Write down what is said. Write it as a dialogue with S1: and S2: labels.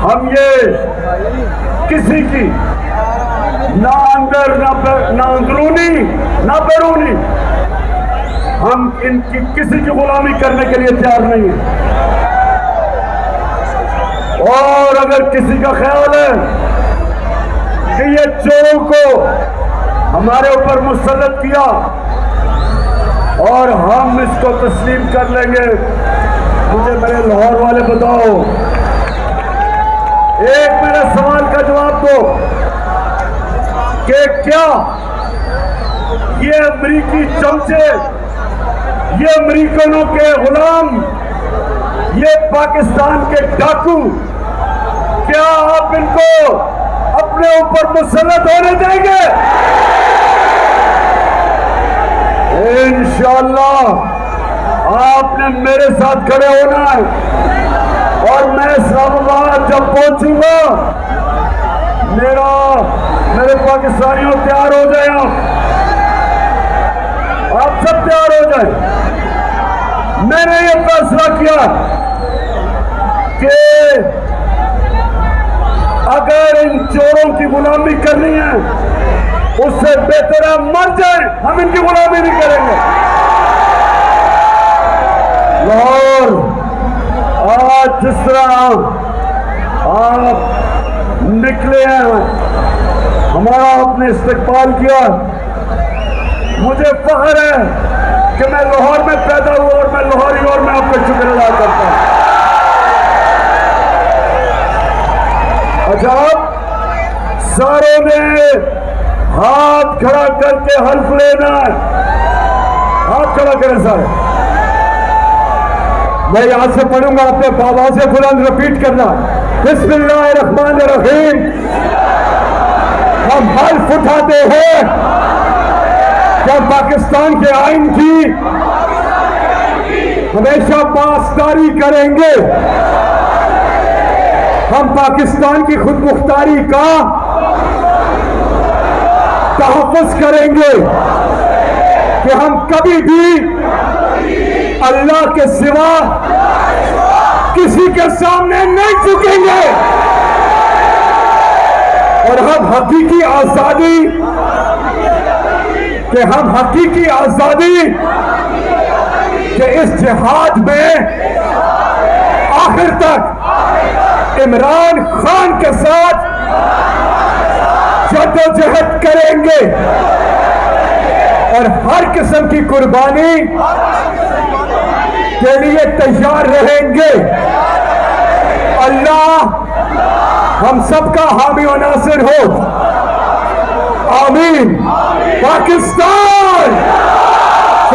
S1: हम ये किसी की ना अंदर ना अंदरूनी ना बैरूनी, हम इनकी किसी की गुलामी करने के लिए तैयार नहीं है। और अगर किसी का ख्याल है कि ये चोरों को हमारे ऊपर मुसल्लत किया और हम इसको तस्लीम कर लेंगे, मुझे मेरे लाहौर वाले बताओ, एक मेरे सवाल का जवाब दो कि क्या ये अमरीकी चमचे, ये अमरीकनों के गुलाम, ये पाकिस्तान के डाकू, क्या आप इनको अपने ऊपर मुसल्लत होने देंगे? इंशाअल्लाह आपने मेरे साथ खड़े होना है और मैं इस्लामाबाद जब पहुंचूंगा, मेरे पाकिस्तानियों तैयार हो जाए, आप सब तैयार हो जाए। मैंने ये फैसला किया कि अगर इन चोरों की गुलामी करनी है, उससे बेहतर है मर जाए, हम इनकी गुलामी नहीं करेंगे। लाहौर आज जिस तरह आप निकले हैं, हमारा आपने इस्तकबाल किया, मुझे फख्र है कि मैं लाहौर में पैदा हुआ और मैं लाहौरी और मैं आपका शुक्र अदा करता हूं। अच्छा, सारों ने हाथ खड़ा करके हल्फ लेना है, हाथ खड़ा करें सारे। मैं यहां से पढ़ूंगा, अपने बाबा से बुलंद रिपीट करना, बिस्मिल्लाहिर्रहमानिर्रहीम। हम हल्फ उठाते हैं कि पाकिस्तान के आइन की हमेशा पासदारी करेंगे, हम पाकिस्तान की खुद मुख्तारी का तहफ़्फ़ुज़ करेंगे कि हम कभी भी अल्लाह के सिवा किसी के सामने नहीं झुकेंगे और हम हकीकी आजादी के इस जिहाद में आखिर तक इमरान खान के साथ जद्दोजहद करेंगे और हर किस्म की कुर्बानी के लिए तैयार रहेंगे। अल्लाह हम सबका हामी और नासिर हो, आमीन।